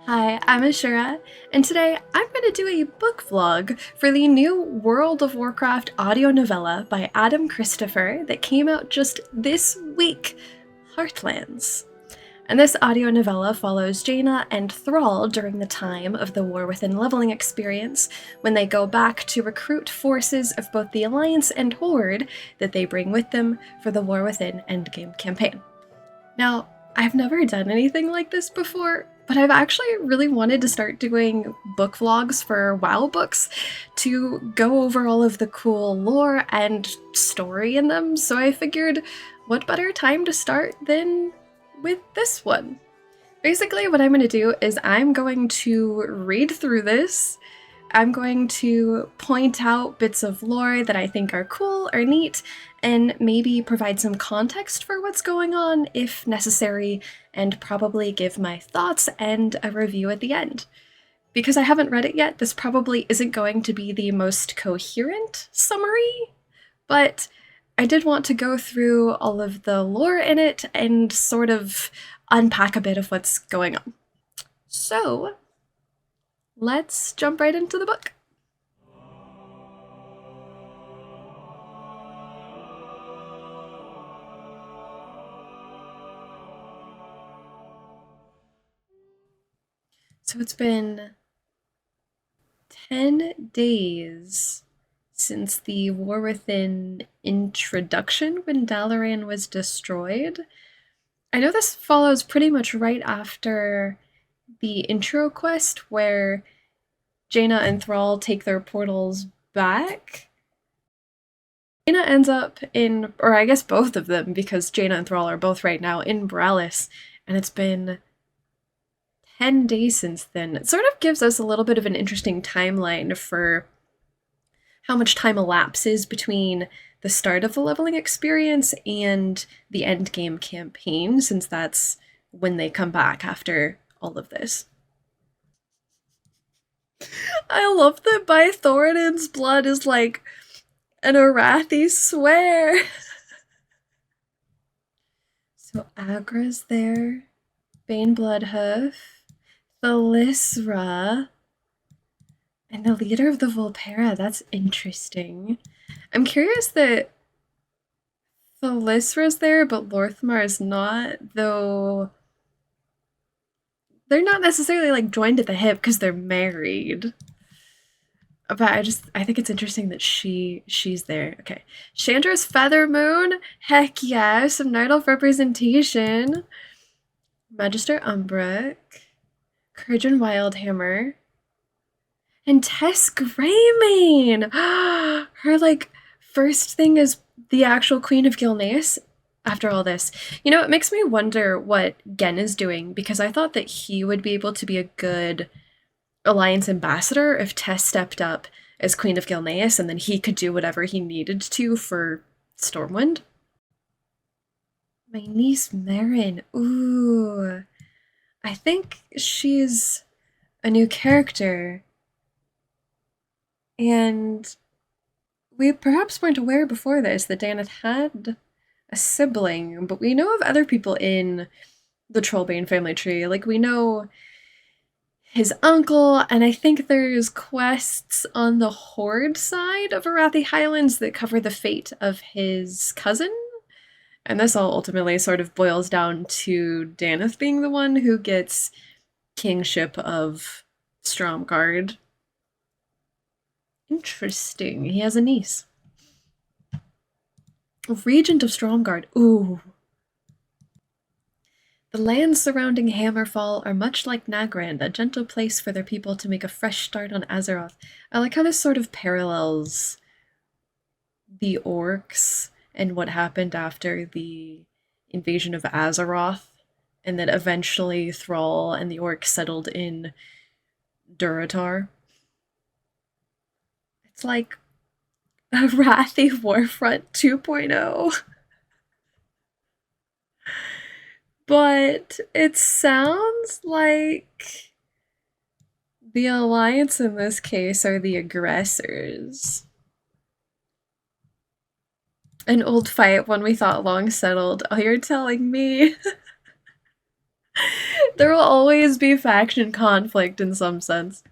Hi, I'm Ashura, and today I'm going to do a book vlog for the new World of Warcraft audio novella by Adam Christopher that came out just this week, Heartlands. And this audio novella follows Jaina and Thrall during the time of the War Within leveling experience, when they go back to recruit forces of both the Alliance and Horde that they bring with them for the War Within endgame campaign. Now, I've never done anything like this before, but I've actually really wanted to start doing book vlogs for WoW books to go over all of the cool lore and story in them, so I figured what better time to start than with this one. Basically, what I'm going to do is I'm going to read through this. I'm going to point out bits of lore that I think are cool or neat, and maybe provide some context for what's going on if necessary, and probably give my thoughts and a review at the end. Because I haven't read it yet, this probably isn't going to be the most coherent summary, but I did want to go through all of the lore in it and sort of unpack a bit of what's going on. So, let's jump right into the book. So it's been 10 days since the War Within introduction when Dalaran was destroyed. I know this follows pretty much right after the intro quest where Jaina and Thrall take their portals back. Jaina ends up in, or I guess both of them, because Jaina and Thrall are both right now in Bralis, and it's been 10 days since then. It sort of gives us a little bit of an interesting timeline for how much time elapses between the start of the leveling experience and the endgame campaign, since that's when they come back after all of this. I love that by Thoradin's blood is like an Arathi swear. So Agra's there, Bane Bloodhoof, Thalyssra, and the leader of the Volpera. That's interesting. I'm curious that Thalyssra's there, but Lorthmar is not, though they're not necessarily like joined at the hip because they're married. But I think it's interesting that she's there. Okay. Chandra's Feather Moon? Heck yeah, some Night Elf representation. Magister Umbrook, Kurgan Wildhammer, and Tess Greymane! Her, like, first thing is the actual Queen of Gilneas after all this. You know, it makes me wonder what Gen is doing, because I thought that he would be able to be a good Alliance ambassador if Tess stepped up as Queen of Gilneas, and then he could do whatever he needed to for Stormwind. My niece Marin. Ooh. I think she's a new character. And we perhaps weren't aware before this that Daneth had a sibling, but we know of other people in the Trollbane family tree. Like, we know his uncle, and I think there's quests on the Horde side of Arathi Highlands that cover the fate of his cousin. And this all ultimately sort of boils down to Daneth being the one who gets kingship of Stromgarde. Interesting. He has a niece. Regent of Stromgarde. Ooh. The lands surrounding Hammerfall are much like Nagrand, a gentle place for their people to make a fresh start on Azeroth. I like how this sort of parallels the orcs and what happened after the invasion of Azeroth, and that eventually Thrall and the orcs settled in Durotar. It's like a Arathi Warfront 2.0. But it sounds like the Alliance in this case are the aggressors. An old fight, one we thought long settled. Oh, you're telling me. There will always be faction conflict in some sense.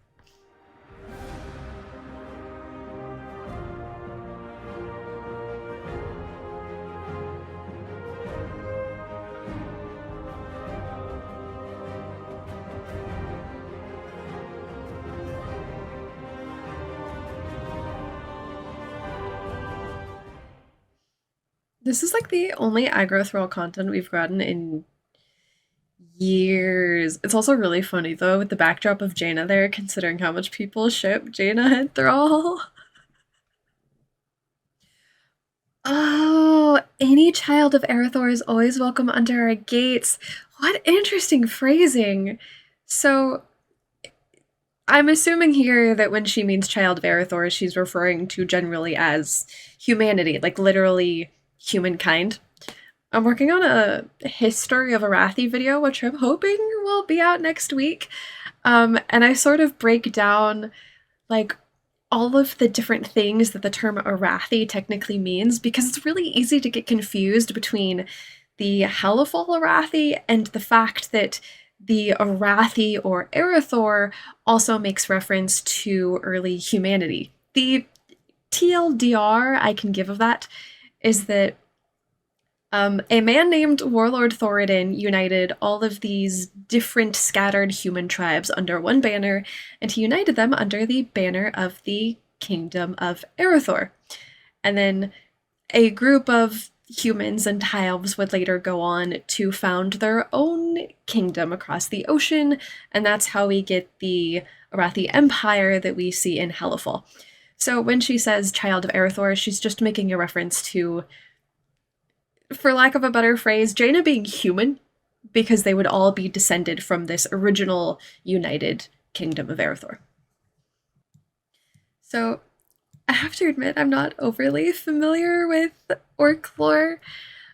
This is like the only aggro thrall content we've gotten in years. It's also really funny though with the backdrop of Jaina there, considering how much people ship Jaina and Thrall. Oh, any child of Erethdor is always welcome under our gates. What interesting phrasing. So, I'm assuming here that when she means child of Erethdor, she's referring to generally as humanity, like literally humankind. I'm working on a history of Arathi video, which I'm hoping will be out next week. And I sort of break down like all of the different things that the term Arathi technically means because it's really easy to get confused between the Halifal Arathi and the fact that the Arathi or Erethdor also makes reference to early humanity. The TLDR I can give of that is that a man named Warlord Thoradin united all of these different scattered human tribes under one banner, and he united them under the banner of the Kingdom of Erethdor. And then a group of humans and halves would later go on to found their own kingdom across the ocean, and that's how we get the Arathi Empire that we see in Halifal. So when she says Child of Erethdor, she's just making a reference to, for lack of a better phrase, Jaina being human, because they would all be descended from this original united Kingdom of Erethdor. So I have to admit I'm not overly familiar with orc lore,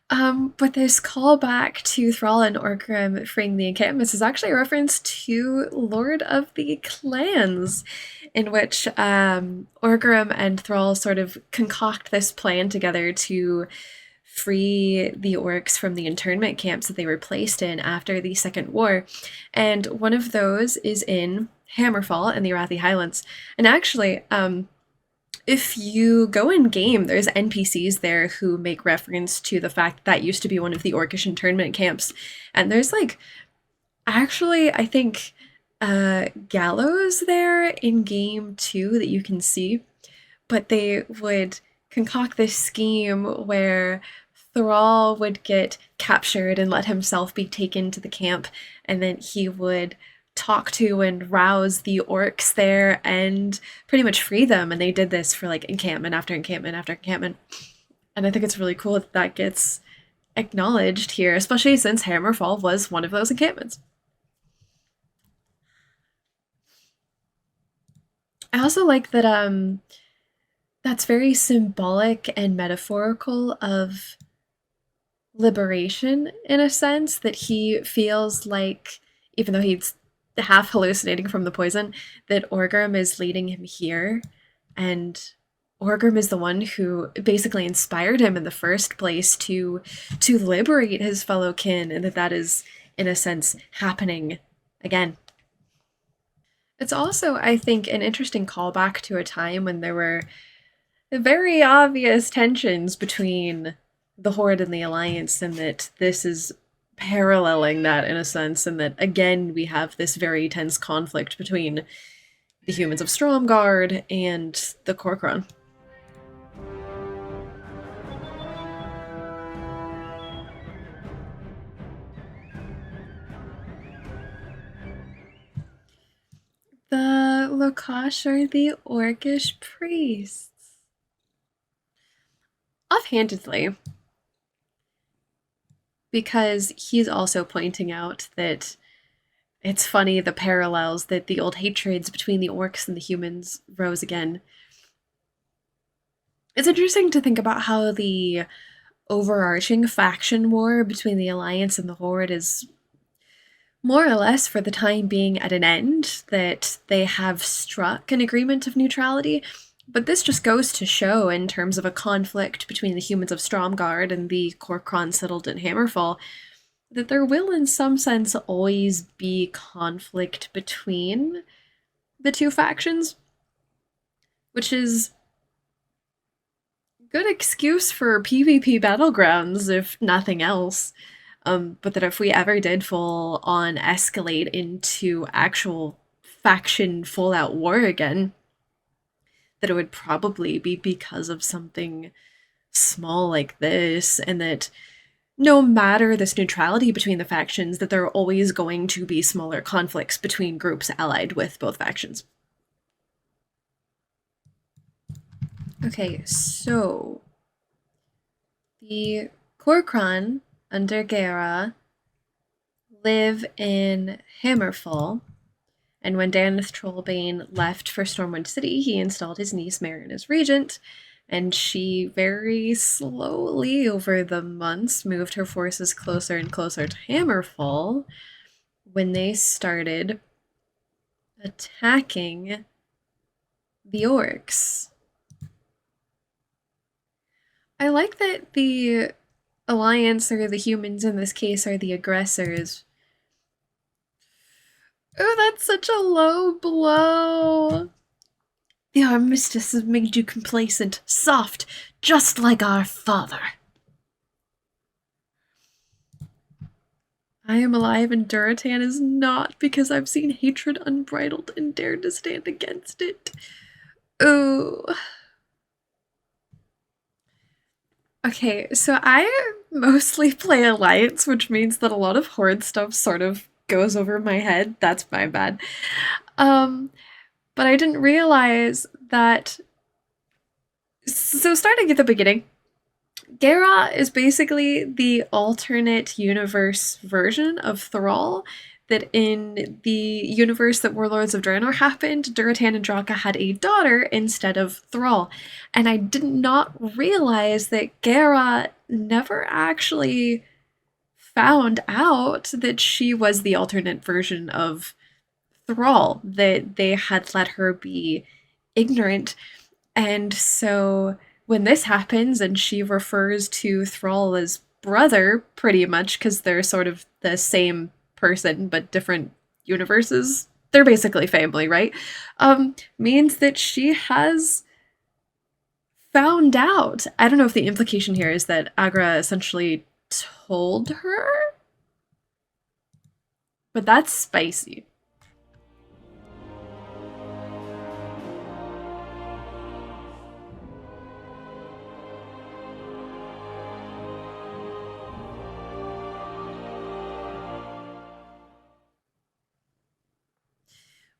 but this callback to Thrall and Orgrim freeing the encampments is actually a reference to Lord of the Clans, in which Orgrim and Thrall sort of concoct this plan together to free the orcs from the internment camps that they were placed in after the Second War. And one of those is in Hammerfall in the Arathi Highlands. And actually, if you go in game, there's NPCs there who make reference to the fact that used to be one of the orcish internment camps. And there's like, actually, I think gallows there in game too that you can see. But they would concoct this scheme where Thrall would get captured and let himself be taken to the camp, and then he would talk to and rouse the orcs there and pretty much free them. And they did this for like encampment after encampment after encampment. And I think it's really cool that that gets acknowledged here, especially since Hammerfall was one of those encampments. I also like that that's very symbolic and metaphorical of liberation in a sense, that he feels like, even though he's half hallucinating from the poison, that Orgrim is leading him here, and Orgrim is the one who basically inspired him in the first place to liberate his fellow kin, and that that is in a sense happening again. It's also, I think, an interesting callback to a time when there were very obvious tensions between the Horde and the Alliance, and that this is paralleling that in a sense, and that again we have this very tense conflict between the humans of Stromgarde and the Kor'kron. The Lokash are the Orcish priests. Offhandedly, because he's also pointing out that it's funny the parallels, that the old hatreds between the orcs and the humans rose again. It's interesting to think about how the overarching faction war between the Alliance and the Horde is more or less for the time being at an end, that they have struck an agreement of neutrality. But this just goes to show, in terms of a conflict between the humans of Stromgarde and the Kor'kron settled in Hammerfall, that there will, in some sense, always be conflict between the two factions, which is good excuse for PvP battlegrounds, if nothing else. But that if we ever did full on escalate into actual faction full out war again, that it would probably be because of something small like this, and that no matter this neutrality between the factions, that there are always going to be smaller conflicts between groups allied with both factions. Okay, so the Kor'kron under geya'rah live in Hammerfall, and when Daneth Trollbane left for Stormwind City, he installed his niece Meryn as regent, and she very slowly, over the months, moved her forces closer and closer to Hammerfall when they started attacking the orcs. I like that the Alliance, or the humans in this case, are the aggressors. Oh, that's such a low blow. The armistice has made you complacent, soft, just like our father. I am alive and Duratan is not, because I've seen hatred unbridled and dared to stand against it. Ooh. Okay, so I mostly play Alliance, which means that a lot of Horde stuff sort of goes over my head. That's my bad. But I didn't realize that. So, starting at the beginning, geya'rah is basically the alternate universe version of Thrall. That in the universe that Warlords of Draenor happened, Duratan and Draka had a daughter instead of Thrall. And I did not realize that geya'rah never actually found out that she was the alternate version of Thrall, that they had let her be ignorant. And so when this happens and she refers to Thrall as brother, pretty much, because they're sort of the same person but different universes, they're basically family, right? Means that she has found out. I don't know if the implication here is that Agra essentially told her, but that's spicy.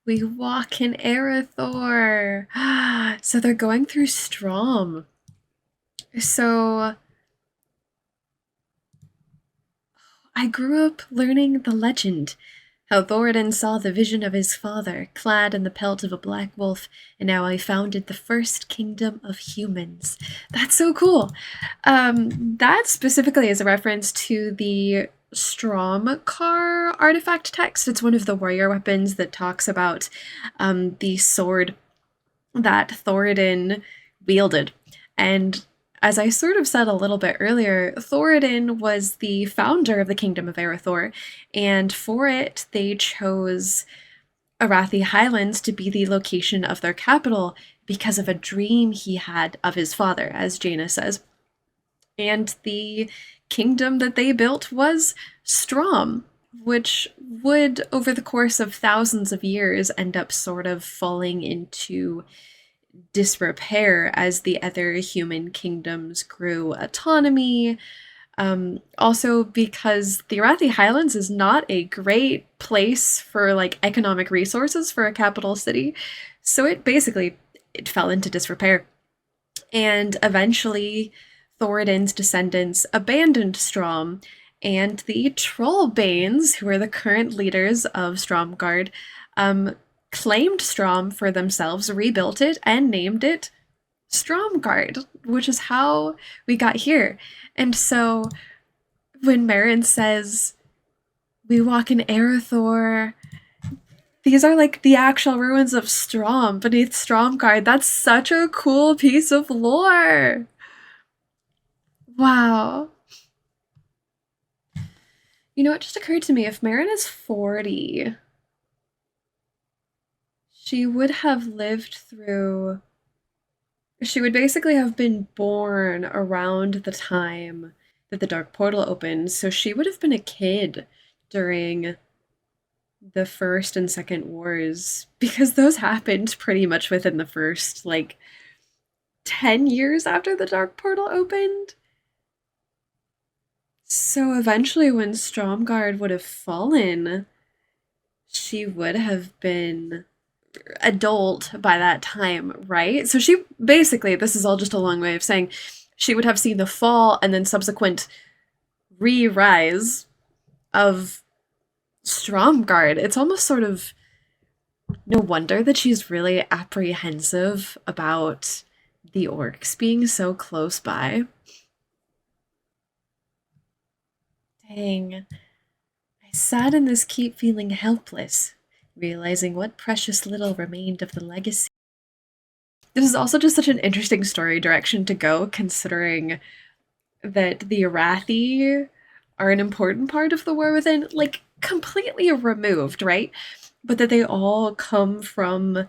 We walk in Erythor. So they're going through Strom. So I grew up learning the legend, how Thoradin saw the vision of his father, clad in the pelt of a black wolf, and how I founded the first kingdom of humans. That's so cool. That specifically is a reference to the Stromkar artifact text. It's one of the warrior weapons that talks about the sword that Thoradin wielded. And as I sort of said a little bit earlier, Thoradin was the founder of the Kingdom of Erythor, and for it, they chose Arathi Highlands to be the location of their capital because of a dream he had of his father, as Jaina says. And the kingdom that they built was Strom, which would, over the course of thousands of years, end up sort of falling into disrepair as the other human kingdoms grew autonomy. Also, because the Arathi Highlands is not a great place for like economic resources for a capital city, so it fell into disrepair. And eventually, Thoradin's descendants abandoned Strom, and the Trollbanes, who are the current leaders of Stromgarde, claimed Strom for themselves, rebuilt it, and named it Stromgarde, which is how we got here. And so when Meryn says, we walk in Erythor, these are like the actual ruins of Strom beneath Stromgarde. That's such a cool piece of lore. Wow. You know, it just occurred to me if Marin is 40, she would have lived through. She would basically have been born around the time that the Dark Portal opened, so she would have been a kid during the First and Second Wars, because those happened pretty much within the first, like, 10 years after the Dark Portal opened. So eventually, when Stromgarde would have fallen, she would have been adult by that time, right? So she basically, this is all just a long way of saying she would have seen the fall and then subsequent re-rise of Stromgarde. It's almost sort of no wonder that she's really apprehensive about the orcs being so close by. Dang. I sat in this keep feeling helpless, realizing what precious little remained of the legacy. This is also just such an interesting story direction to go, considering that the Arathi are an important part of the War Within, like, completely removed, right? But that they all come from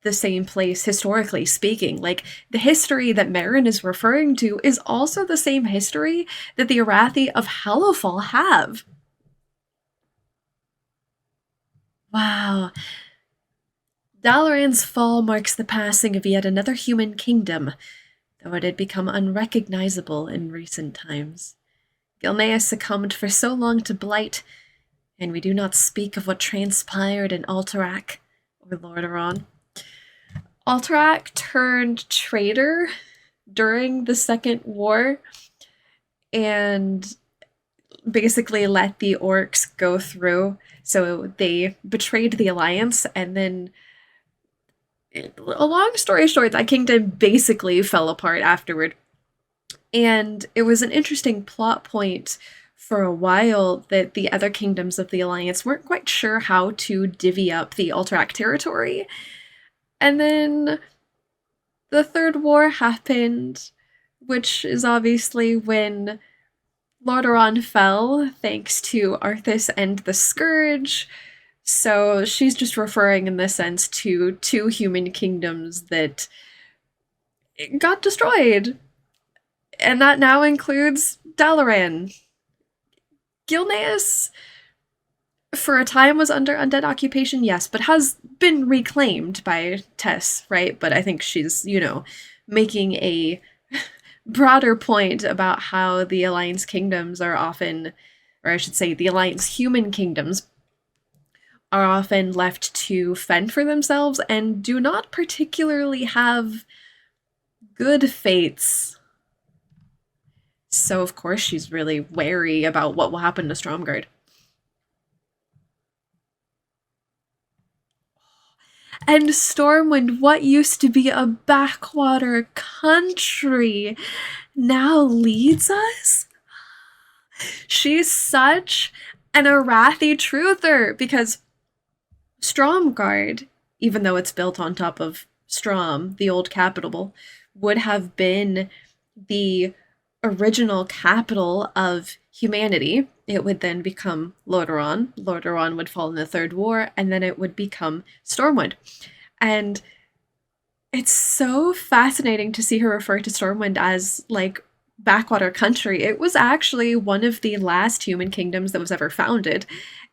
the same place, historically speaking. Like, the history that Marin is referring to is also the same history that the Arathi of Hallowfall have. Wow. Dalaran's fall marks the passing of yet another human kingdom, though it had become unrecognizable in recent times. Gilneas succumbed for so long to blight, and we do not speak of what transpired in Alterac or Lordaeron. Alterac turned traitor during the Second War and basically let the orcs go through. So they betrayed the Alliance, and then, a long story short, that kingdom basically fell apart afterward. And it was an interesting plot point for a while that the other kingdoms of the Alliance weren't quite sure how to divvy up the Alterac territory. And then the Third War happened, which is obviously when Lordaeron fell, thanks to Arthas and the Scourge. So she's just referring in this sense to two human kingdoms that got destroyed. And that now includes Dalaran. Gilneas, for a time, was under undead occupation, yes, but has been reclaimed by Tess, right? But I think she's, making a broader point about how the Alliance kingdoms are often, or I should say, the Alliance human kingdoms are often left to fend for themselves and do not particularly have good fates. So, of course, she's really wary about what will happen to Stromgarde. And Stormwind, what used to be a backwater country, now leads us? She's such an Arathi truther, because Stromgarde, even though it's built on top of Strom, the old capital, would have been the original capital of humanity. It would then become Lordaeron. Lordaeron would fall in the Third War, and then it would become Stormwind. And it's so fascinating to see her refer to Stormwind as, like, backwater country. It was actually one of the last human kingdoms that was ever founded,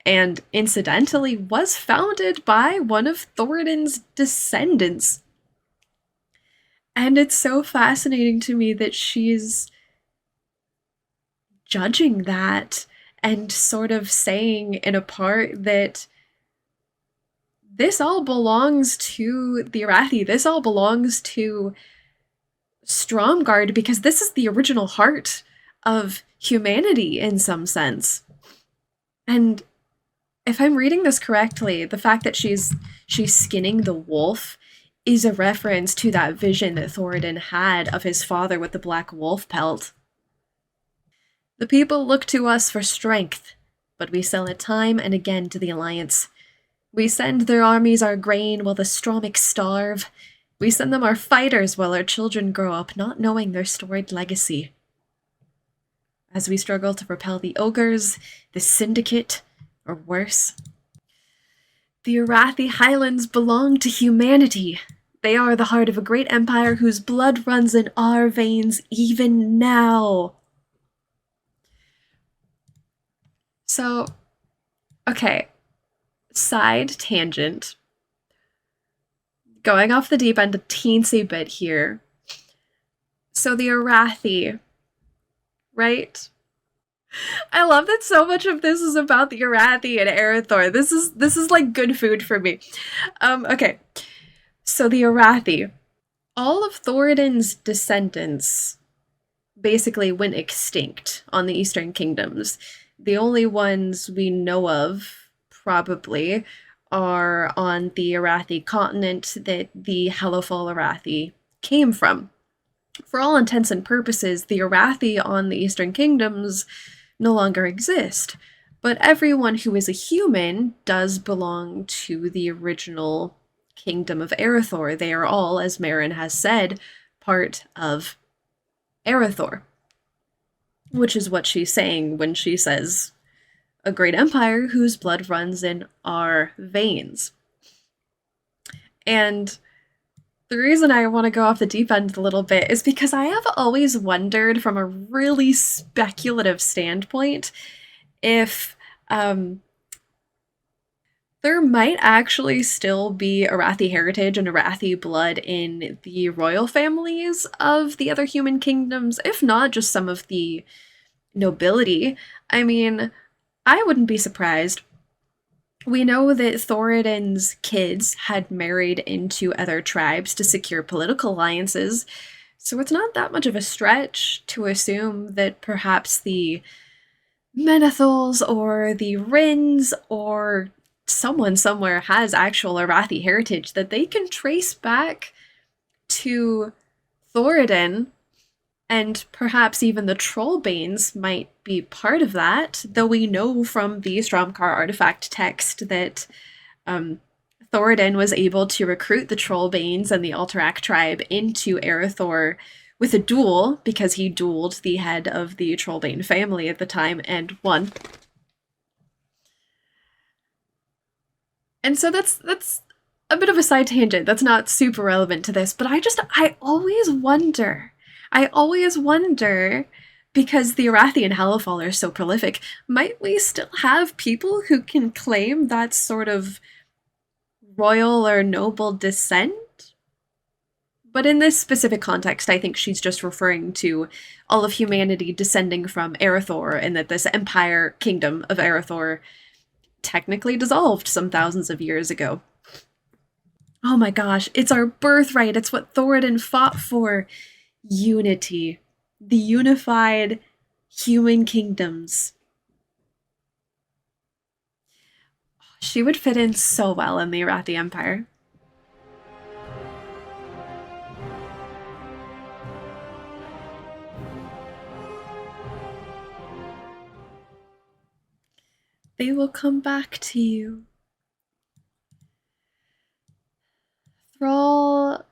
and incidentally was founded by one of Thoradin's descendants. And it's so fascinating to me that she's judging that and sort of saying in a part that this all belongs to the Arathi. This all belongs to Stromgarde, because this is the original heart of humanity in some sense. And if I'm reading this correctly, the fact that she's skinning the wolf is a reference to that vision that Thoradin had of his father with the black wolf pelt. The people look to us for strength, but we sell it time and again to the Alliance. We send their armies our grain while the Stromic starve. We send them our fighters while our children grow up not knowing their storied legacy. as we struggle to repel the ogres, the syndicate, or worse. The Arathi Highlands belong to humanity. They are the heart of a great empire whose blood runs in our veins even now. So, okay, side tangent. Going off the deep end a teensy bit here. So the Arathi, right? I love that so much of this is about the Arathi and Erethdor. This is like good food for me. Okay. So the Arathi. All of Thoradin's descendants basically went extinct on the Eastern Kingdoms. The only ones we know of, probably, are on the Arathi continent that the Helifal Arathi came from. For all intents and purposes, the Arathi on the Eastern Kingdoms no longer exist, but everyone who is a human does belong to the original kingdom of Erethdor. They are all, as Marin has said, part of Erethdor, which is what she's saying when she says, a great empire whose blood runs in our veins. And the reason I want to go off the deep end a little bit is because I have always wondered from a really speculative standpoint if there might actually still be Arathi heritage and Arathi blood in the royal families of the other human kingdoms, if not just some of the nobility. I mean, I wouldn't be surprised. We know that Thoradin's kids had married into other tribes to secure political alliances, so it's not that much of a stretch to assume that perhaps the Menethils or the Rins or someone somewhere has actual Arathi heritage that they can trace back to Thoradin, and perhaps even the Trollbanes might be part of that, though we know from the Stromkar artifact text that Thoradin was able to recruit the Trollbanes and the Alterac tribe into Erethdor with a duel, because he dueled the head of the Trollbane family at the time and won. And so that's a bit of a side tangent. That's not super relevant to this, but I always wonder, because the Arathi and Helifal are so prolific, might we still have people who can claim that sort of royal or noble descent? But in this specific context, I think she's just referring to all of humanity descending from Erethdor, and that this empire kingdom of Erethdor technically dissolved some thousands of years ago. Oh my gosh, it's our birthright. It's what Thoradin fought for. Unity. The unified human kingdoms. She would fit in so well in the Arathi Empire. They will come back to you. Thrall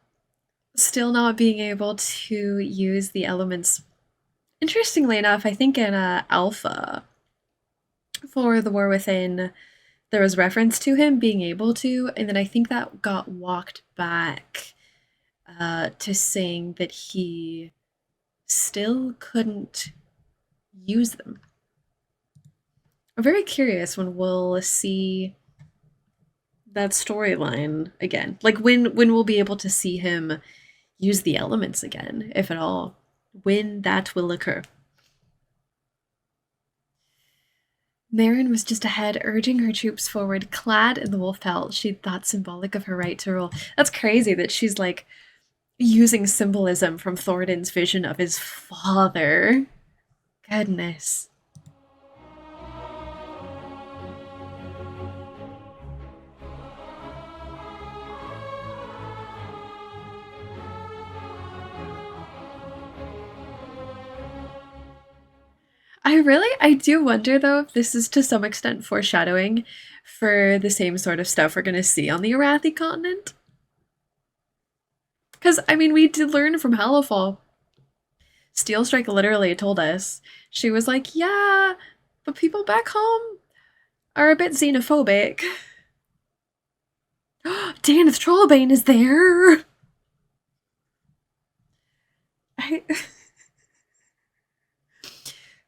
still not being able to use the elements. Interestingly enough, I think in Alpha for The War Within, there was reference to him being able to, and then I think that got walked back to saying that he still couldn't use them. I'm very curious when we'll see that storyline again. Like when we'll be able to see him use the elements again, if at all. When that will occur. Marin was just ahead, urging her troops forward, clad in the wolf pelt she thought symbolic of her right to rule. That's crazy that she's like using symbolism from Thoradin's vision of his father. Goodness. I do wonder though if this is to some extent foreshadowing for the same sort of stuff we're going to see on the Arathi continent. Because, I mean, we did learn from Helifal Steel Strike literally told us. She was like, yeah, the people back home are a bit xenophobic. Daneth Trollbane is there! I,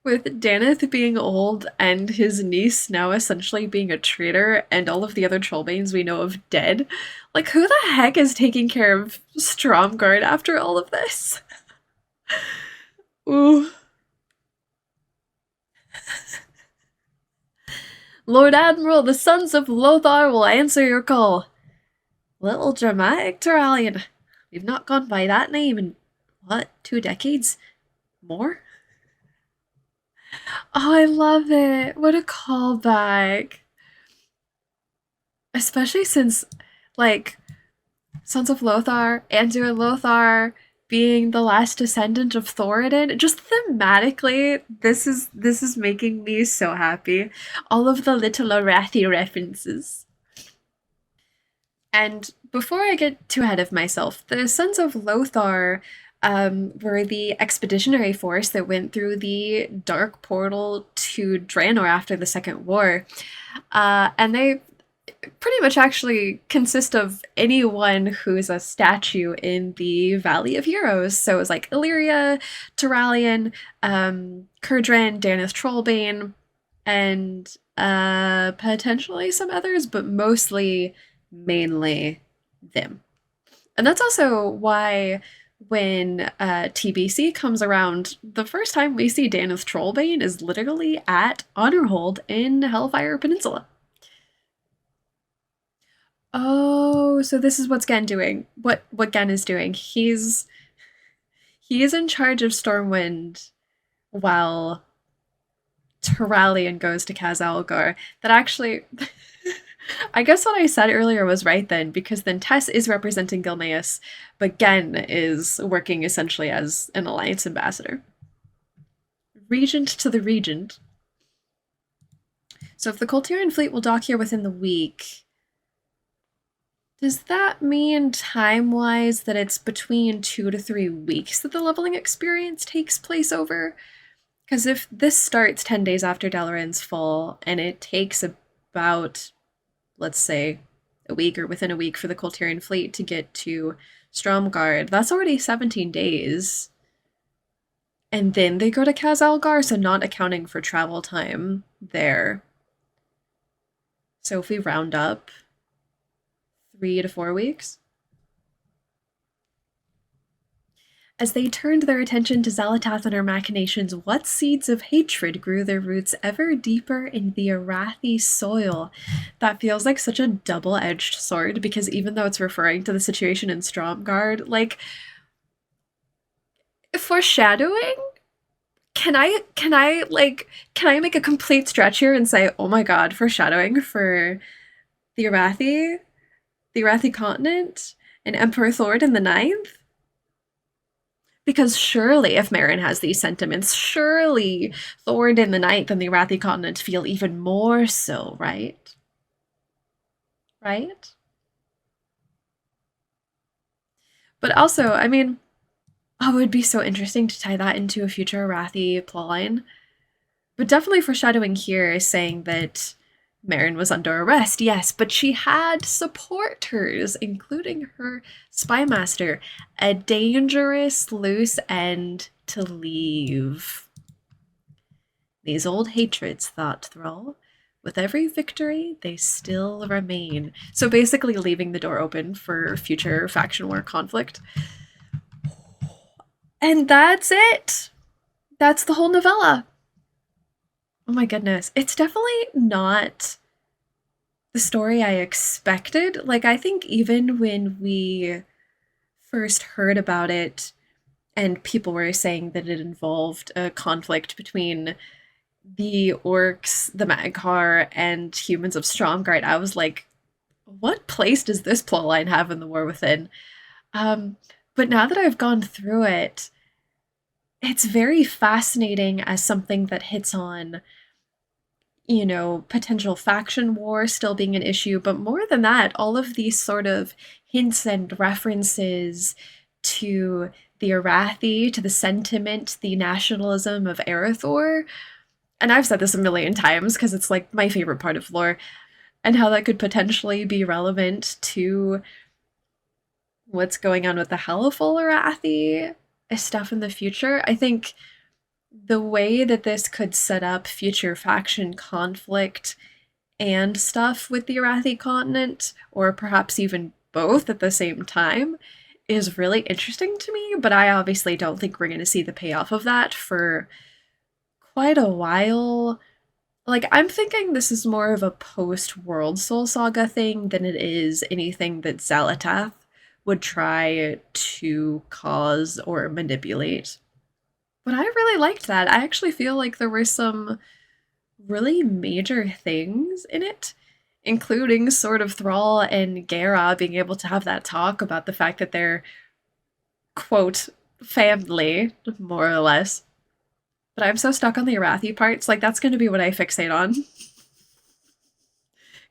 with Daneth being old and his niece now essentially being a traitor and all of the other Trollbanes we know of dead, like who the heck is taking care of Stromgarde after all of this? Ooh. Lord Admiral, the sons of Lothar will answer your call. Little dramatic, Turalian. We've not gone by that name in, what, 2 decades? More? Oh, I love it. What a callback. Especially since, like, Sons of Lothar, Andrew Lothar being the last descendant of Thoradin, just thematically, this is making me so happy. All of the little Arathi references. And before I get too ahead of myself, the Sons of Lothar were the expeditionary force that went through the Dark Portal to Draenor after the Second War. And they pretty much actually consist of anyone who's a statue in the Valley of Heroes. So it was like Illyria, Turalian, Kurdran, Daneth Trollbane, and potentially some others, but mostly mainly them. And that's also why when TBC comes around, the first time we see Daneth Trollbane is literally at Honorhold in Hellfire Peninsula. Oh, so this is what Gen doing. What Gen is doing. He is in charge of Stormwind while Turalian goes to Khazalgar. That actually I guess what I said earlier was right then, because then Tess is representing Gilneas, but Gen is working essentially as an alliance ambassador. Regent to the Regent. So if the Colterian fleet will dock here within the week, does that mean time-wise that it's between 2 to 3 weeks that the leveling experience takes place over? Because if this starts 10 days after Dalaran's fall, and it takes about, let's say, a week or within a week for the Colterian fleet to get to Stromgarde, that's already 17 days. And then they go to Khazalgar, so not accounting for travel time there. So if we round up 3 to 4 weeks. As they turned their attention to Xalatath and her machinations, what seeds of hatred grew their roots ever deeper in the Arathi soil? That feels like such a double-edged sword, because even though it's referring to the situation in Stromgarde, like, foreshadowing? Can I make a complete stretch here and say, oh my god, foreshadowing for the Arathi continent, and Emperor Thoradin the Ninth? Because surely if Meryn has these sentiments, surely Thoradin the Ninth and the Arathi continent feel even more so, right? Right? But also, I mean, oh, it would be so interesting to tie that into a future Arathi plotline. But definitely foreshadowing here is saying that Meryn was under arrest, yes, but she had supporters, including her spymaster, a dangerous loose end to leave. These old hatreds, thought Thrall. With every victory, they still remain. So basically leaving the door open for future faction war conflict. And that's it! That's the whole novella. Oh my goodness. It's definitely not the story I expected. Like, I think even when we first heard about it and people were saying that it involved a conflict between the orcs, the Mag'har, and humans of Stromgarde, I was like, what place does this plotline have in the War Within? But now that I've gone through it, it's very fascinating as something that hits on, you know, potential faction war still being an issue, but more than that, all of these sort of hints and references to the Arathi to the sentiment, the nationalism of Erethdor. And I've said this a million times because it's like my favorite part of lore, and how that could potentially be relevant to what's going on with the Hellful Arathi stuff in the future. I think the way that this could set up future faction conflict and stuff with the Arathi continent, or perhaps even both at the same time, is really interesting to me, but I obviously don't think we're going to see the payoff of that for quite a while. Like, I'm thinking this is more of a post-World Soul Saga thing than it is anything that Xal'atath would try to cause or manipulate. But I really liked that. I actually feel like there were some really major things in it, including sort of Thrall and geya'rah being able to have that talk about the fact that they're, quote, family, more or less. But I'm so stuck on the Arathi parts, like that's going to be what I fixate on.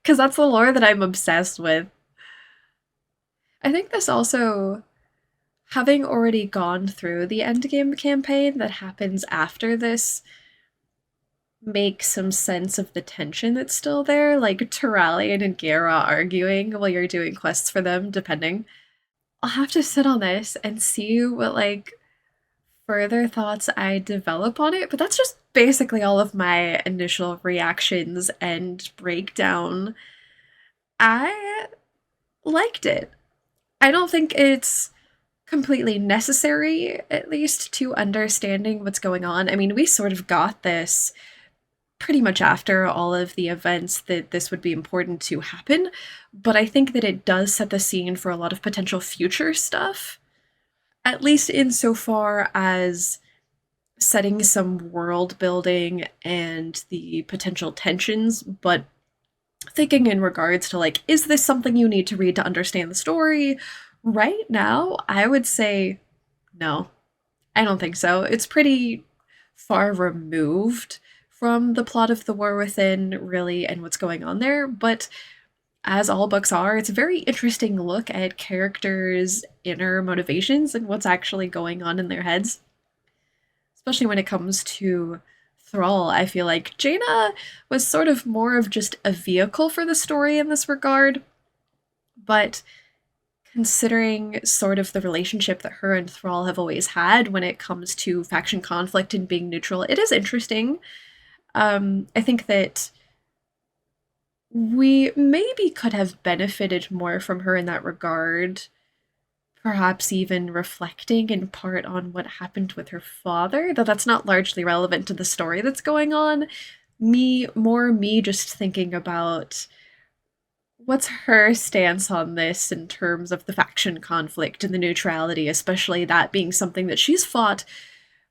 Because that's the lore that I'm obsessed with. I think this also, having already gone through the endgame campaign that happens after this, make some sense of the tension that's still there, like Turalyon and geya'rah arguing while you're doing quests for them, depending. I'll have to sit on this and see what, like, further thoughts I develop on it, but that's just basically all of my initial reactions and breakdown. I liked it. I don't think it's completely necessary, at least, to understanding what's going on. I mean, we sort of got this pretty much after all of the events that this would be important to happen, but I think that it does set the scene for a lot of potential future stuff, at least insofar as setting some world building and the potential tensions, but thinking in regards to, like, is this something you need to read to understand the story? Right now, I would say no. I don't think so. It's pretty far removed from the plot of The War Within, really, and what's going on there, but as all books are, it's a very interesting look at characters' inner motivations and what's actually going on in their heads. Especially when it comes to Thrall, I feel like Jaina was sort of more of just a vehicle for the story in this regard, but considering sort of the relationship that her and Thrall have always had when it comes to faction conflict and being neutral, it is interesting. I think that we maybe could have benefited more from her in that regard, perhaps even reflecting in part on what happened with her father, though that's not largely relevant to the story that's going on. Me just thinking about what's her stance on this in terms of the faction conflict and the neutrality, especially that being something that she's fought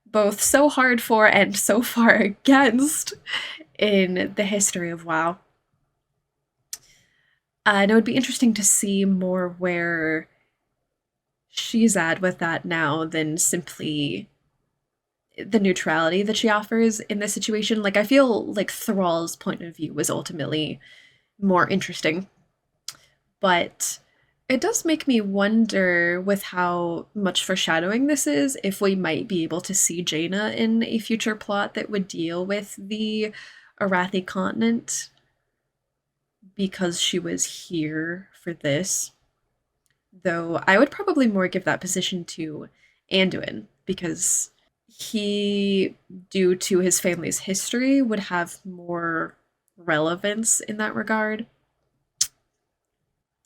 both so hard for and so far against in the history of WoW. And it would be interesting to see more where she's at with that now than simply the neutrality that she offers in this situation. Like, I feel like Thrall's point of view was ultimately more interesting. But it does make me wonder, with how much foreshadowing this is, if we might be able to see Jaina in a future plot that would deal with the Arathi continent, because she was here for this. Though I would probably more give that position to Anduin, because he, due to his family's history, would have more relevance in that regard.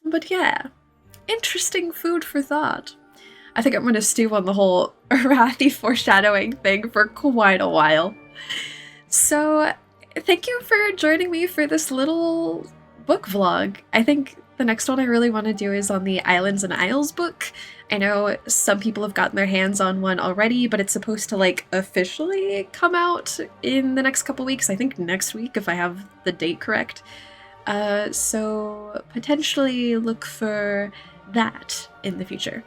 But yeah, interesting food for thought. I think I'm going to stew on the whole Arathi foreshadowing thing for quite a while. So, thank you for joining me for this little book vlog. I think the next one I really want to do is on the Islands and Isles book. I know some people have gotten their hands on one already, but it's supposed to, like, officially come out in the next couple weeks. I think next week, if I have the date correct. So potentially look for that in the future.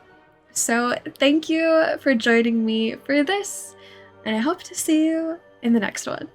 So thank you for joining me for this, and I hope to see you in the next one.